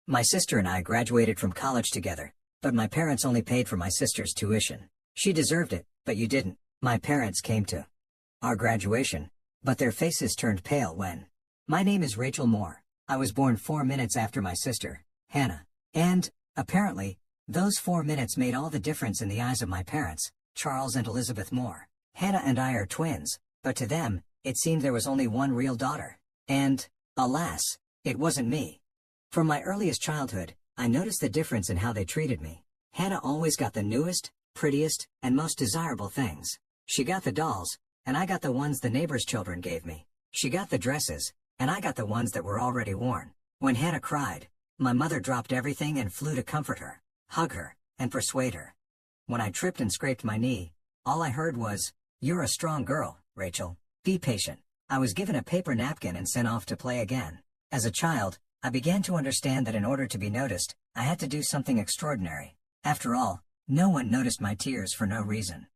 My sister and I graduated from college together, but my parents only paid for my sister's tuition. She deserved it, but you didn't. My parents came to our graduation, but their faces turned pale when. My name is Rachel Moore. I was born 4 minutes after my sister, Hannah. And, apparently, those 4 minutes made all the difference in the eyes of my parents, Charles and Elizabeth Moore. Hannah and I are twins, but to them, it seemed there was only one real daughter. And, alas, it wasn't me. From my earliest childhood, I noticed the difference in how they treated me. Hannah always got the newest, prettiest, and most desirable things. She got the dolls, and I got the ones the neighbors' children gave me. She got the dresses, and I got the ones that were already worn. When Hannah cried, my mother dropped everything and flew to comfort her, hug her, and persuade her. When I tripped and scraped my knee, all I heard was, "You're a strong girl, Rachel. Be patient." I was given a paper napkin and sent off to play again. As a child, I began to understand that in order to be noticed, I had to do something extraordinary. After all, no one noticed my tears for no reason.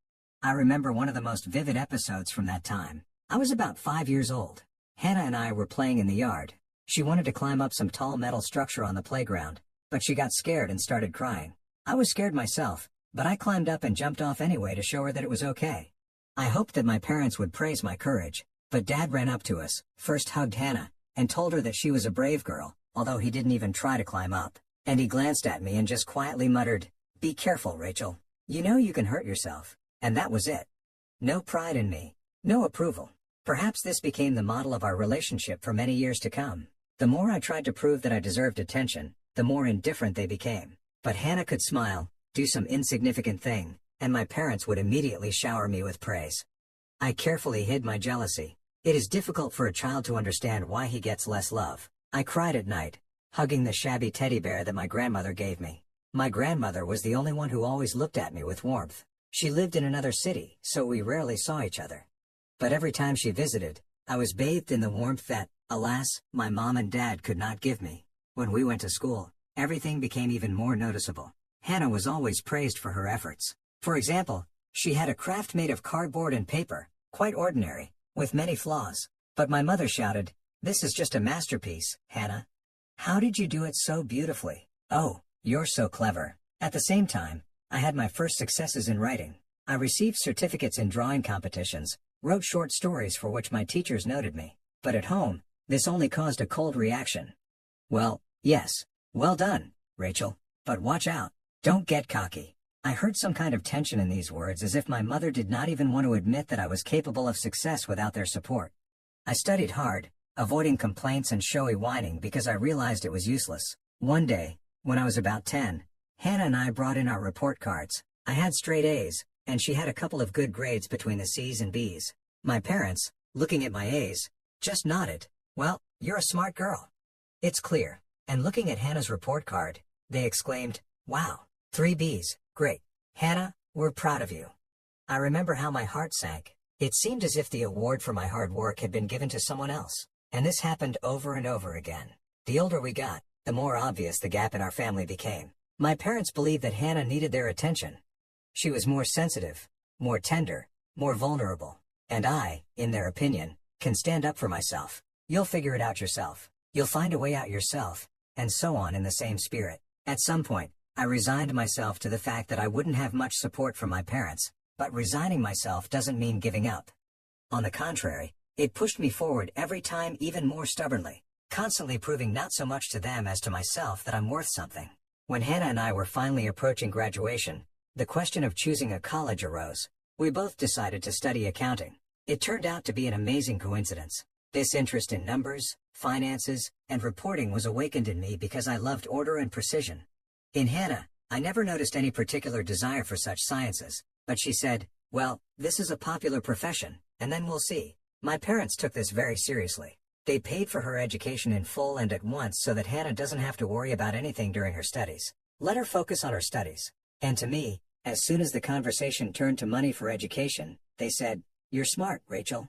I remember one of the most vivid episodes from that time. I was about 5 years old. Hannah and I were playing in the yard. She wanted to climb up some tall metal structure on the playground, but she got scared and started crying. I was scared myself, but I climbed up and jumped off anyway to show her that it was okay. I hoped that my parents would praise my courage, but Dad ran up to us, first hugged Hannah, and told her that she was a brave girl, although he didn't even try to climb up. And he glanced at me and just quietly muttered, "Be careful, Rachel. You know you can hurt yourself." And that was it. No pride in me. No approval. Perhaps this became the model of our relationship for many years to come. The more I tried to prove that I deserved attention, the more indifferent they became. But Hannah could smile, do some insignificant thing, and my parents would immediately shower me with praise. I carefully hid my jealousy. It is difficult for a child to understand why he gets less love. I cried at night, hugging the shabby teddy bear that my grandmother gave me. My grandmother was the only one who always looked at me with warmth. She lived in another city, so we rarely saw each other. But every time she visited, I was bathed in the warmth that, alas, my mom and dad could not give me. When we went to school, everything became even more noticeable. Hannah was always praised for her efforts. For example, she had a craft made of cardboard and paper, quite ordinary, with many flaws. But my mother shouted, "This is just a masterpiece, Hannah. How did you do it so beautifully? Oh, you're so clever." At the same time, I had my first successes in writing. I received certificates in drawing competitions, wrote short stories for which my teachers noted me. But at home, this only caused a cold reaction. "Well, yes, well done, Rachel, but watch out. Don't get cocky." I heard some kind of tension in these words, as if my mother did not even want to admit that I was capable of success without their support. I studied hard, avoiding complaints and showy whining because I realized it was useless. One day, when I was about 10, Hannah and I brought in our report cards. I had straight A's, and she had a couple of good grades between the C's and B's. My parents, looking at my A's, just nodded. "Well, you're a smart girl. It's clear." And looking at Hannah's report card, they exclaimed, "Wow, 3 B's, great. Hannah, we're proud of you." I remember how my heart sank. It seemed as if the award for my hard work had been given to someone else. And this happened over and over again. The older we got, the more obvious the gap in our family became. My parents believed that Hannah needed their attention. She was more sensitive, more tender, more vulnerable. And I, in their opinion, can stand up for myself. You'll figure it out yourself. You'll find a way out yourself, and so on in the same spirit. At some point, I resigned myself to the fact that I wouldn't have much support from my parents, but resigning myself doesn't mean giving up. On the contrary, it pushed me forward every time, even more stubbornly, constantly proving not so much to them as to myself that I'm worth something. When Hannah and I were finally approaching graduation, the question of choosing a college arose. We both decided to study accounting. It turned out to be an amazing coincidence. This interest in numbers, finances, and reporting was awakened in me because I loved order and precision. In Hannah, I never noticed any particular desire for such sciences, but she said, "Well, this is a popular profession, and then we'll see." My parents took this very seriously. They paid for her education in full and at once so that Hannah doesn't have to worry about anything during her studies. Let her focus on her studies. And to me, as soon as the conversation turned to money for education, they said, "You're smart, Rachel.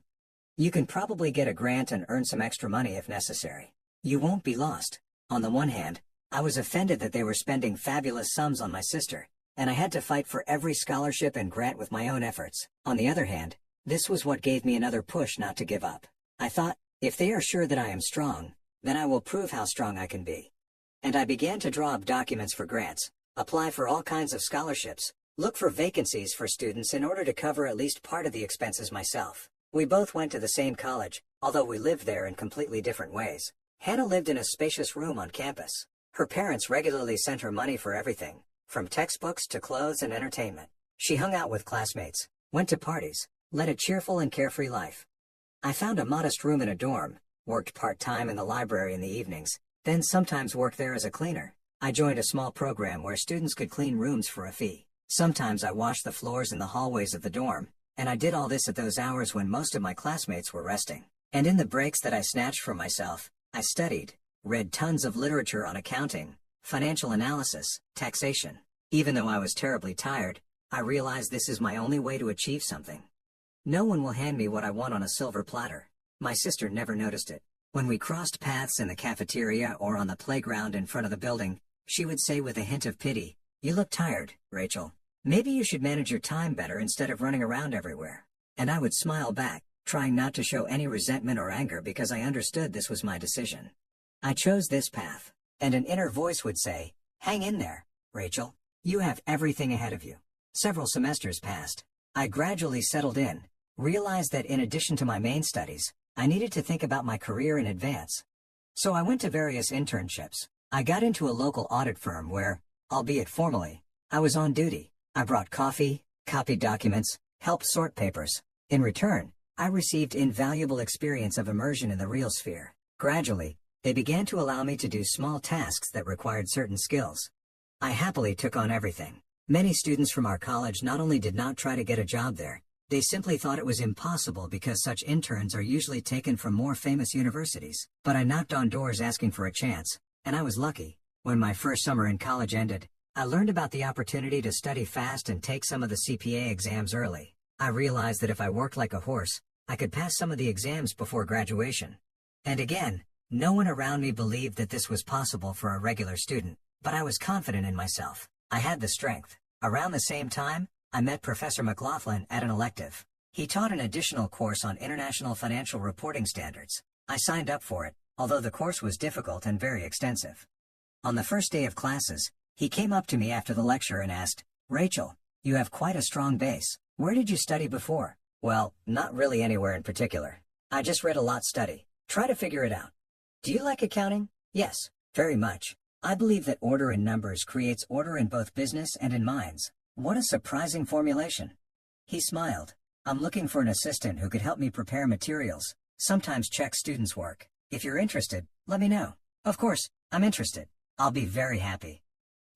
You can probably get a grant and earn some extra money if necessary. You won't be lost." On the one hand, I was offended that they were spending fabulous sums on my sister, and I had to fight for every scholarship and grant with my own efforts. On the other hand, this was what gave me another push not to give up. I thought, if they are sure that I am strong, then I will prove how strong I can be. and I began to draw up documents for grants, apply for all kinds of scholarships, look for vacancies for students in order to cover at least part of the expenses myself. We both went to the same college, although we lived there in completely different ways. Hannah lived in a spacious room on campus. Her parents regularly sent her money for everything, from textbooks to clothes and entertainment. She hung out with classmates, went to parties, led a cheerful and carefree life. I found a modest room in a dorm, worked part-time in the library in the evenings, then sometimes worked there as a cleaner. I joined a small program where students could clean rooms for a fee. Sometimes I washed the floors in the hallways of the dorm, and I did all this at those hours when most of my classmates were resting. And in the breaks that I snatched for myself, I studied, read tons of literature on accounting, financial analysis, taxation. Even though I was terribly tired, I realized this is my only way to achieve something. No one will hand me what I want on a silver platter. My sister never noticed it. When we crossed paths in the cafeteria or on the playground in front of the building, she would say with a hint of pity, "You look tired, Rachel. Maybe you should manage your time better instead of running around everywhere." And I would smile back, trying not to show any resentment or anger because I understood this was my decision. I chose this path, and an inner voice would say, "Hang in there, Rachel. You have everything ahead of you." Several semesters passed. I gradually settled in, realized that in addition to my main studies, I needed to think about my career in advance. So I went to various internships. I got into a local audit firm where, albeit formally, I was on duty. I brought coffee, copied documents, helped sort papers. In return, I received invaluable experience of immersion in the real sphere. Gradually, they began to allow me to do small tasks that required certain skills. I happily took on everything. Many students from our college not only did not try to get a job there, they simply thought it was impossible because such interns are usually taken from more famous universities. But I knocked on doors asking for a chance, and I was lucky. When my first summer in college ended, I learned about the opportunity to study fast and take some of the CPA exams early. I realized that if I worked like a horse, I could pass some of the exams before graduation. And again, no one around me believed that this was possible for a regular student, but I was confident in myself. I had the strength. Around the same time, I met Professor McLaughlin at an elective. He taught an additional course on international financial reporting standards. I signed up for it, although the course was difficult and very extensive. On the first day of classes, he came up to me after the lecture and asked, "Rachel, you have quite a strong base. Where did you study before?" "Well, not really anywhere in particular. I just read a lot study. Try to figure it out." "Do you like accounting?" "Yes, very much. I believe that order in numbers creates order in both business and in minds." "What a surprising formulation." He smiled. "I'm looking for an assistant who could help me prepare materials, sometimes check students' work. If you're interested, let me know." "Of course, I'm interested. I'll be very happy."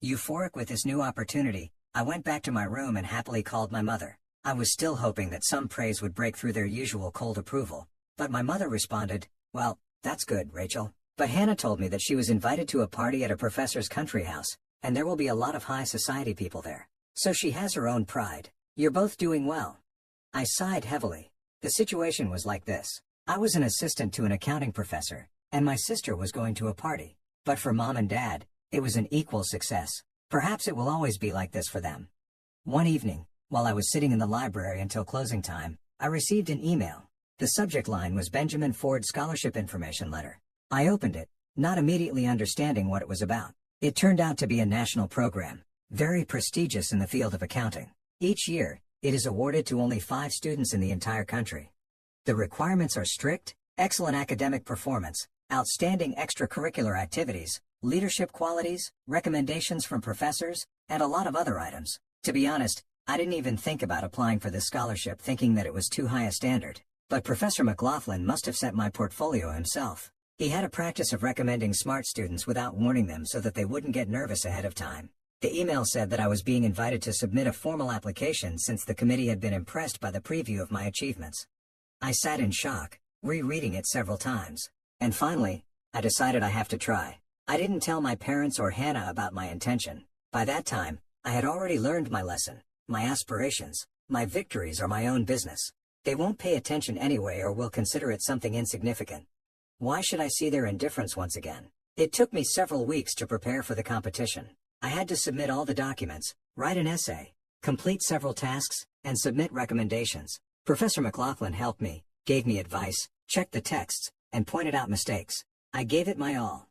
Euphoric with this new opportunity, I went back to my room and happily called my mother. I was still hoping that some praise would break through their usual cold approval, but my mother responded, "Well, that's good, Rachel. But Hannah told me that she was invited to a party at a professor's country house, and there will be a lot of high society people there. So she has her own pride. You're both doing well." I sighed heavily. The situation was like this. I was an assistant to an accounting professor, and my sister was going to a party. But for Mom and Dad, it was an equal success. Perhaps it will always be like this for them. One evening, while I was sitting in the library until closing time, I received an email. The subject line was Benjamin Ford Scholarship Information Letter. I opened it, not immediately understanding what it was about. It turned out to be a national program, very prestigious in the field of accounting. Each year, it is awarded to only 5 students in the entire country. The requirements are strict, excellent academic performance, outstanding extracurricular activities, leadership qualities, recommendations from professors, and a lot of other items. To be honest, I didn't even think about applying for this scholarship thinking that it was too high a standard. But Professor McLaughlin must have sent my portfolio himself. He had a practice of recommending smart students without warning them so that they wouldn't get nervous ahead of time. The email said that I was being invited to submit a formal application since the committee had been impressed by the preview of my achievements. I sat in shock, rereading it several times. And finally, I decided I have to try. I didn't tell my parents or Hannah about my intention. By that time, I had already learned my lesson. My aspirations, my victories are my own business. They won't pay attention anyway or will consider it something insignificant. Why should I see their indifference once again? It took me several weeks to prepare for the competition. I had to submit all the documents, write an essay, complete several tasks, and submit recommendations. Professor McLaughlin helped me, gave me advice, checked the texts, and pointed out mistakes. I gave it my all.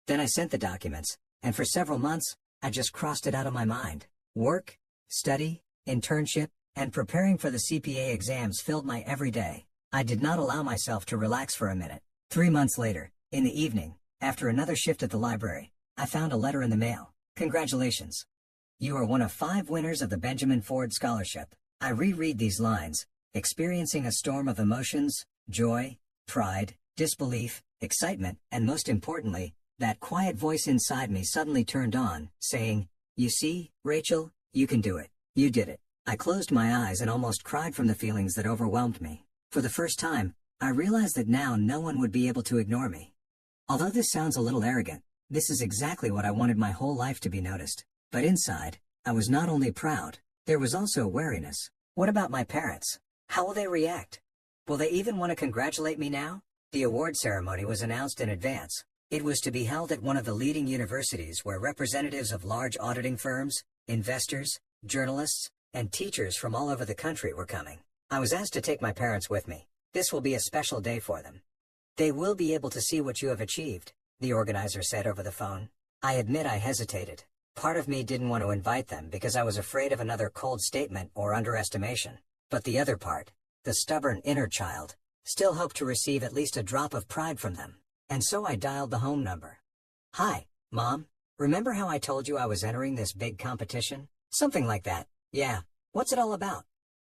Then I sent the documents, and for several months, I just crossed it out of my mind. Work, study, internship, and preparing for the CPA exams filled my every day. I did not allow myself to relax for a minute. 3 months later, in the evening, after another shift at the library, I found a letter in the mail. Congratulations. You are one of 5 winners of the Benjamin Ford Scholarship. I reread these lines, experiencing a storm of emotions, joy, pride, disbelief, excitement, and most importantly, that quiet voice inside me suddenly turned on, saying, "You see, Rachel, you can do it. You did it." I closed my eyes and almost cried from the feelings that overwhelmed me. For the first time, I realized that now no one would be able to ignore me. Although this sounds a little arrogant, this is exactly what I wanted my whole life to be noticed. But inside, I was not only proud, there was also wariness. What about my parents? How will they react? Will they even want to congratulate me now? The award ceremony was announced in advance. It was to be held at one of the leading universities where representatives of large auditing firms, investors, journalists, and teachers from all over the country were coming. I was asked to take my parents with me. This will be a special day for them. They will be able to see what you have achieved, the organizer said over the phone. I admit I hesitated. Part of me didn't want to invite them because I was afraid of another cold statement or underestimation. But the other part, the stubborn inner child, still hoped to receive at least a drop of pride from them. And so I dialed the home number. "Hi, Mom. Remember how I told you I was entering this big competition? Something like that. Yeah. What's it all about?"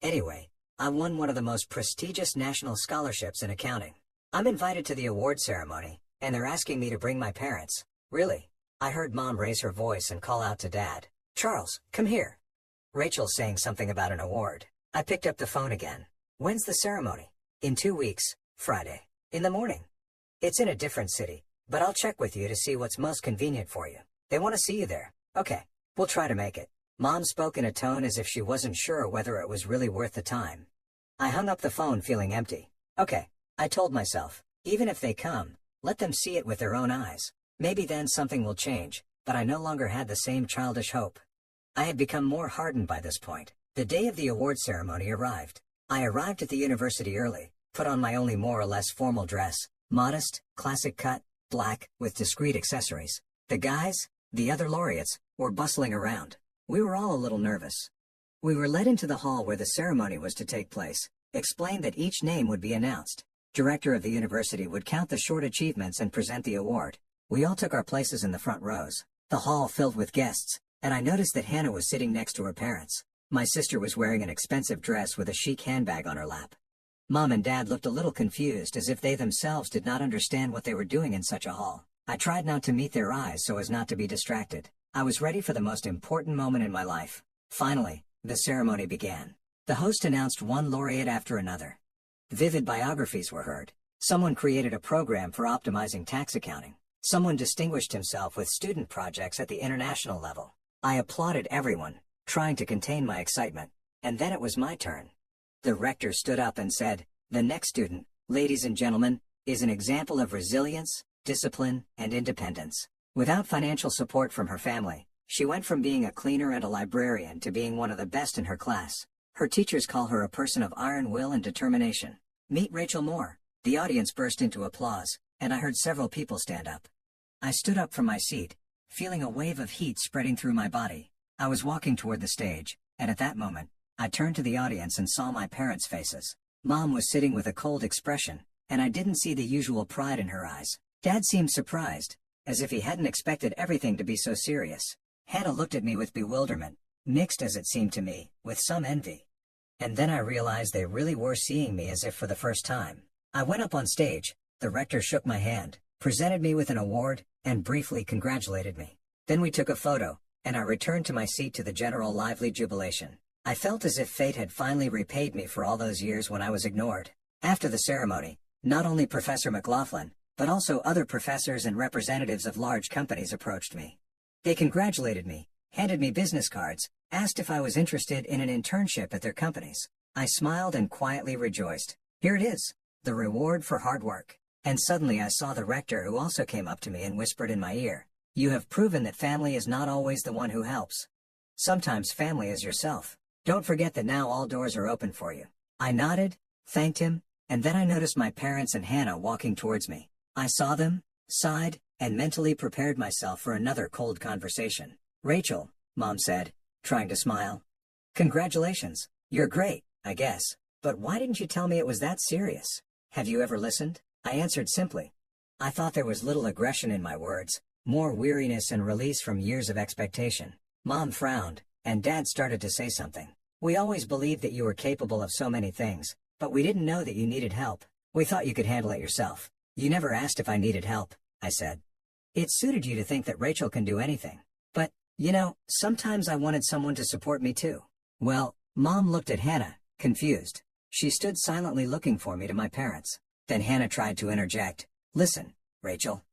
Anyway, I won one of the most prestigious national scholarships in accounting. I'm invited to the award ceremony, and they're asking me to bring my parents. Really? I heard Mom raise her voice and call out to Dad, "Charles, come here." Rachel's saying something about an award. I picked up the phone again. "When's the ceremony?" "In 2 weeks, Friday. In the morning." "It's in a different city, but I'll check with you to see what's most convenient for you. They want to see you there." "Okay, we'll try to make it." Mom spoke in a tone as if she wasn't sure whether it was really worth the time. I hung up the phone feeling empty. Okay, I told myself, even if they come, let them see it with their own eyes. Maybe then something will change, but I no longer had the same childish hope. I had become more hardened by this point. The day of the award ceremony arrived. I arrived at the university early, put on my only more or less formal dress, modest, classic cut, black, with discreet accessories. The guys, the other laureates, were bustling around. We were all a little nervous. We were led into the hall where the ceremony was to take place, explained that each name would be announced. Director of the university would count the short achievements and present the award. We all took our places in the front rows. The hall filled with guests, and I noticed that Hannah was sitting next to her parents. My sister was wearing an expensive dress with a chic handbag on her lap. Mom and Dad looked a little confused, as if they themselves did not understand what they were doing in such a hall. I tried not to meet their eyes so as not to be distracted. I was ready for the most important moment in my life. Finally, the ceremony began. The host announced one laureate after another. Vivid biographies were heard. Someone created a program for optimizing tax accounting. Someone distinguished himself with student projects at the international level. I applauded everyone, trying to contain my excitement. And then it was my turn. The rector stood up and said, "The next student, ladies and gentlemen, is an example of resilience, discipline, and independence. Without financial support from her family, she went from being a cleaner and a librarian to being one of the best in her class. Her teachers call her a person of iron will and determination. Meet Rachel Moore." The audience burst into applause, and I heard several people stand up. I stood up from my seat, feeling a wave of heat spreading through my body. I was walking toward the stage, and at that moment, I turned to the audience and saw my parents' faces. Mom was sitting with a cold expression, and I didn't see the usual pride in her eyes. Dad seemed surprised, as if he hadn't expected everything to be so serious. Hannah looked at me with bewilderment, mixed as it seemed to me, with some envy. And then I realized they really were seeing me as if for the first time. I went up on stage, the rector shook my hand, presented me with an award, and briefly congratulated me. Then we took a photo, and I returned to my seat to the general lively jubilation. I felt as if fate had finally repaid me for all those years when I was ignored. After the ceremony, not only Professor McLaughlin, but also other professors and representatives of large companies approached me. They congratulated me, handed me business cards, asked if I was interested in an internship at their companies. I smiled and quietly rejoiced. Here it is, the reward for hard work. And suddenly I saw the rector, who also came up to me and whispered in my ear, "You have proven that family is not always the one who helps. Sometimes family is yourself. Don't forget that now all doors are open for you." I nodded, thanked him, and then I noticed my parents and Hannah walking towards me. I saw them, sighed, and mentally prepared myself for another cold conversation. "Rachel," Mom said, trying to smile. "Congratulations. You're great, I guess. But why didn't you tell me it was that serious? Have you ever listened?" I answered simply. I thought there was little aggression in my words, more weariness and release from years of expectation. Mom frowned, and Dad started to say something. "We always believed that you were capable of so many things, but we didn't know that you needed help. We thought you could handle it yourself." "You never asked if I needed help," I said. "It suited you to think that Rachel can do anything. But, sometimes I wanted someone to support me too." "Well," Mom looked at Hannah, confused. She stood silently looking for me to my parents. Then Hannah tried to interject. "Listen, Rachel.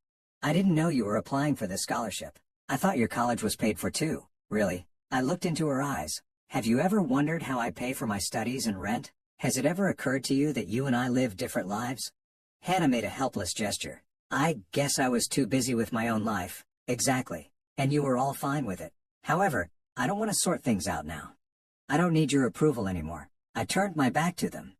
I didn't know you were applying for this scholarship. I thought your college was paid for too." "Really?" I looked into her eyes. "Have you ever wondered how I pay for my studies and rent? Has it ever occurred to you that you and I live different lives?" Hannah made a helpless gesture. "I guess I was too busy with my own life." "Exactly. And you were all fine with it. However, I don't want to sort things out now. I don't need your approval anymore." I turned my back to them.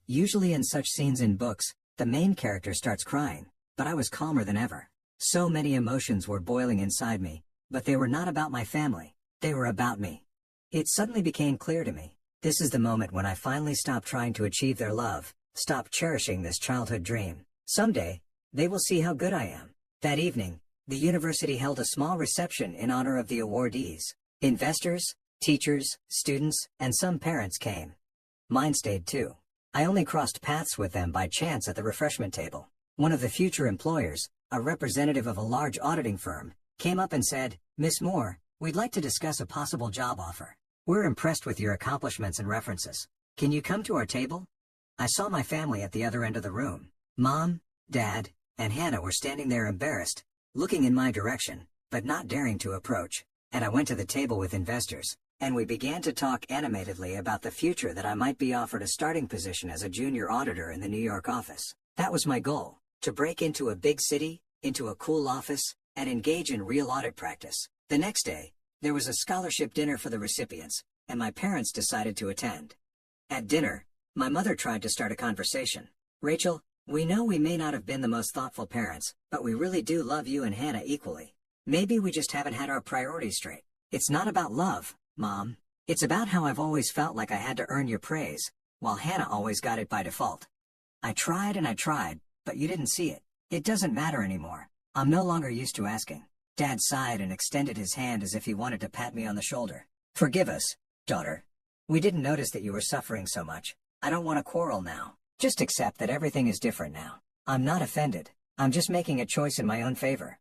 Usually in such scenes in books, the main character starts crying, but I was calmer than ever. So many emotions were boiling inside me, but they were not about my family. They were about me. It suddenly became clear to me. This is the moment when I finally stop trying to achieve their love, stop cherishing this childhood dream. Someday, they will see how good I am. That evening, the university held a small reception in honor of the awardees. Investors, teachers, students, and some parents came. Mine stayed too. I only crossed paths with them by chance at the refreshment table. One of the future employers, a representative of a large auditing firm, came up and said, "Miss Moore, we'd like to discuss a possible job offer. We're impressed with your accomplishments and references. Can you come to our table?" I saw my family at the other end of the room. Mom, Dad, and Hannah were standing there embarrassed, looking in my direction, but not daring to approach. And I went to the table with investors, and we began to talk animatedly about the future that I might be offered a starting position as a junior auditor in the New York office. That was my goal, to break into a big city, into a cool office, and engage in real audit practice. The next day, there was a scholarship dinner for the recipients, and my parents decided to attend. At dinner, my mother tried to start a conversation. "Rachel, we know we may not have been the most thoughtful parents, but we really do love you and Hannah equally. Maybe we just haven't had our priorities straight. It's not about love, Mom. It's about how I've always felt like I had to earn your praise, while Hannah always got it by default. I tried and I tried, but you didn't see it. It doesn't matter anymore. I'm no longer used to asking." Dad sighed and extended his hand as if he wanted to pat me on the shoulder. "Forgive us, daughter. We didn't notice that you were suffering so much. I don't want to quarrel now. Just accept that everything is different now. I'm not offended. I'm just making a choice in my own favor."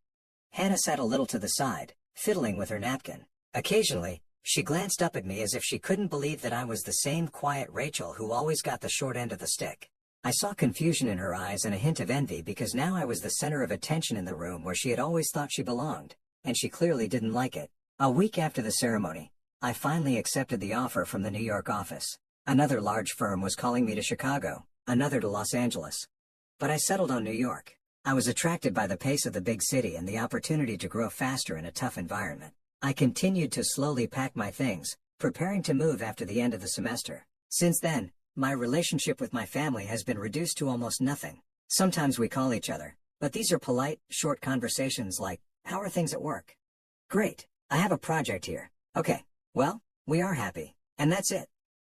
Hannah sat a little to the side, fiddling with her napkin. Occasionally, she glanced up at me as if she couldn't believe that I was the same quiet Rachel who always got the short end of the stick. I saw confusion in her eyes and a hint of envy because now I was the center of attention in the room where she had always thought she belonged, and she clearly didn't like it. A week after the ceremony, I finally accepted the offer from the New York office. Another large firm was calling me to Chicago, another to Los Angeles. But I settled on New York. I was attracted by the pace of the big city and the opportunity to grow faster in a tough environment. I continued to slowly pack my things, preparing to move after the end of the semester. Since then, my relationship with my family has been reduced to almost nothing. Sometimes we call each other, but these are polite, short conversations like, "How are things at work?" "Great, I have a project here." "Okay, well, we are happy, and that's it."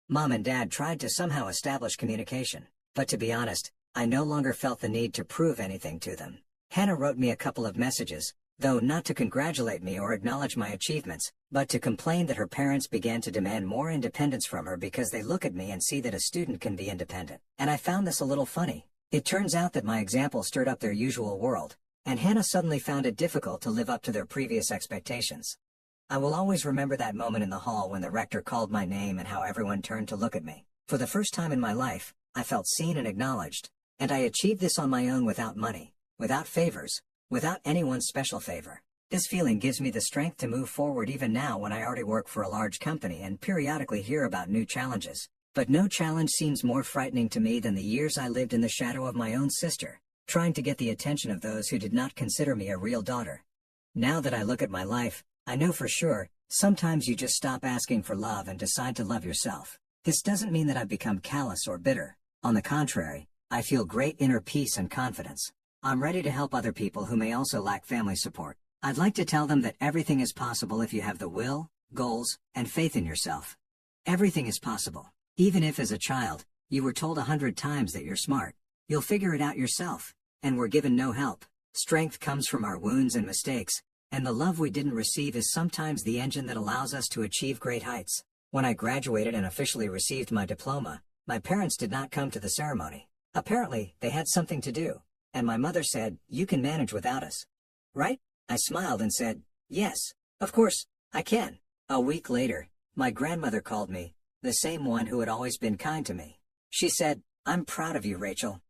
Mom and Dad tried to somehow establish communication, but to be honest, I no longer felt the need to prove anything to them. Hannah wrote me a couple of messages, though not to congratulate me or acknowledge my achievements, but to complain that her parents began to demand more independence from her because they look at me and see that a student can be independent. And I found this a little funny. It turns out that my example stirred up their usual world, and Hannah suddenly found it difficult to live up to their previous expectations. I will always remember that moment in the hall when the rector called my name and how everyone turned to look at me. For the first time in my life, I felt seen and acknowledged, and I achieved this on my own without money, without favors, without anyone's special favor. This feeling gives me the strength to move forward even now when I already work for a large company and periodically hear about new challenges. But no challenge seems more frightening to me than the years I lived in the shadow of my own sister, trying to get the attention of those who did not consider me a real daughter. Now that I look at my life, I know for sure, sometimes you just stop asking for love and decide to love yourself. This doesn't mean that I've become callous or bitter. On the contrary, I feel great inner peace and confidence. I'm ready to help other people who may also lack family support. I'd like to tell them that everything is possible if you have the will, goals, and faith in yourself. Everything is possible. Even if as a child, you were told 100 times that you're smart, you'll figure it out yourself, and were given no help. Strength comes from our wounds and mistakes, and the love we didn't receive is sometimes the engine that allows us to achieve great heights. When I graduated and officially received my diploma, my parents did not come to the ceremony. Apparently, they had something to do, and my mother said, "You can manage without us. Right?" I smiled and said, "Yes, of course, I can." A week later, my grandmother called me, the same one who had always been kind to me. She said, "I'm proud of you, Rachel.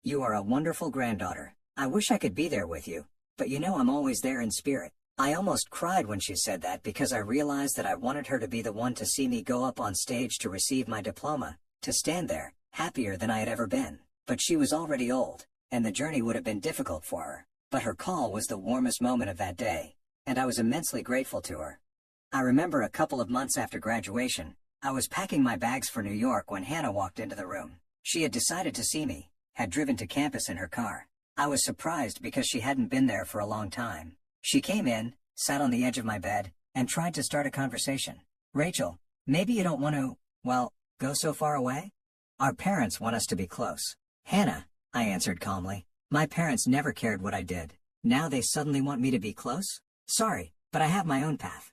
You are a wonderful granddaughter. I wish I could be there with you, but you know I'm always there in spirit." I almost cried when she said that because I realized that I wanted her to be the one to see me go up on stage to receive my diploma, to stand there, happier than I had ever been. But she was already old, and the journey would have been difficult for her. But her call was the warmest moment of that day, and I was immensely grateful to her. I remember a couple of months after graduation, I was packing my bags for New York when Hannah walked into the room. She had decided to see me, had driven to campus in her car. I was surprised because she hadn't been there for a long time. She came in, sat on the edge of my bed, and tried to start a conversation. "Rachel, maybe you don't want to, well, go so far away? Our parents want us to be close." "Hannah," I answered calmly, "my parents never cared what I did. Now they suddenly want me to be close? Sorry, but I have my own path."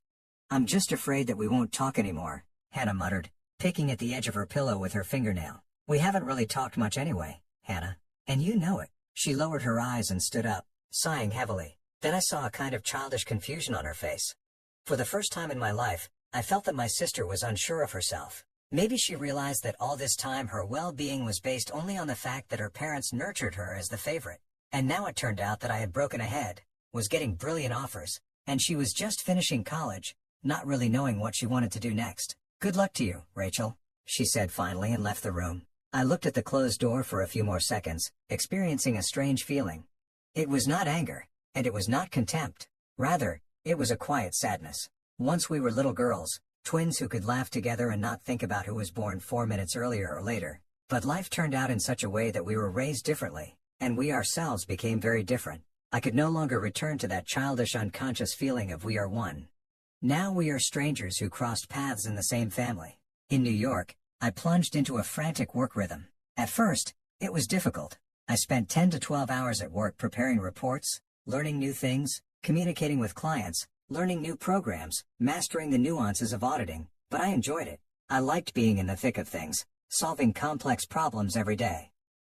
"I'm just afraid that we won't talk anymore," Hannah muttered, picking at the edge of her pillow with her fingernail. "We haven't really talked much anyway, Hannah, and you know it." She lowered her eyes and stood up, sighing heavily. Then I saw a kind of childish confusion on her face. For the first time in my life, I felt that my sister was unsure of herself. Maybe she realized that all this time her well-being was based only on the fact that her parents nurtured her as the favorite. And now it turned out that I had broken ahead, was getting brilliant offers, and she was just finishing college, not really knowing what she wanted to do next. "Good luck to you, Rachel," she said finally and left the room. I looked at the closed door for a few more seconds, experiencing a strange feeling. It was not anger, and it was not contempt. Rather, it was a quiet sadness. Once we were little girls, twins who could laugh together and not think about who was born 4 minutes earlier or later. But life turned out in such a way that we were raised differently, and we ourselves became very different. I could no longer return to that childish unconscious feeling of we are one. Now we are strangers who crossed paths in the same family. In New York, I plunged into a frantic work rhythm. At first, it was difficult. I spent 10 to 12 hours at work preparing reports, learning new things, communicating with clients, learning new programs, mastering the nuances of auditing, but I enjoyed it. I liked being in the thick of things, solving complex problems every day.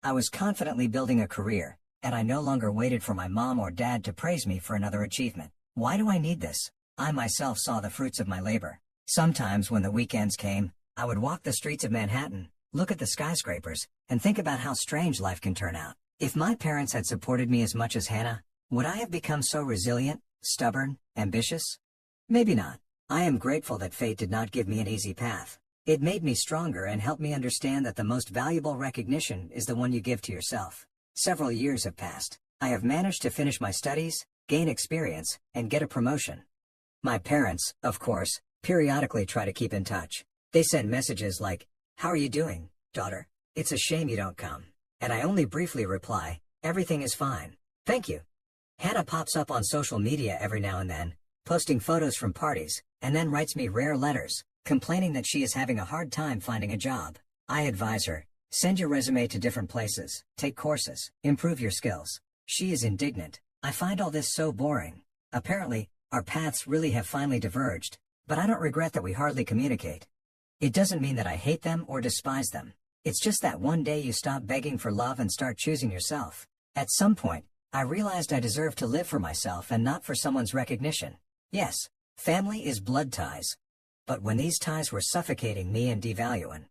I was confidently building a career, and I no longer waited for my mom or dad to praise me for another achievement. Why do I need this? I myself saw the fruits of my labor. Sometimes when the weekends came, I would walk the streets of Manhattan, look at the skyscrapers, and think about how strange life can turn out. If my parents had supported me as much as Hannah, would I have become so resilient, stubborn, ambitious? Maybe not. I am grateful that fate did not give me an easy path. It made me stronger and helped me understand that the most valuable recognition is the one you give to yourself. Several years have passed. I have managed to finish my studies, gain experience, and get a promotion. My parents, of course, periodically try to keep in touch. They send messages like, "How are you doing, daughter? It's a shame you don't come." And I only briefly reply, "Everything is fine. Thank you." Hannah pops up on social media every now and then, posting photos from parties, and then writes me rare letters, complaining that she is having a hard time finding a job. I advise her, send your resume to different places, take courses, improve your skills. She is indignant. I find all this so boring. Apparently, our paths really have finally diverged, but I don't regret that we hardly communicate. It doesn't mean that I hate them or despise them. It's just that one day you stop begging for love and start choosing yourself. At some point, I realized I deserve to live for myself and not for someone's recognition. Yes, family is blood ties. But when these ties were suffocating me and devaluing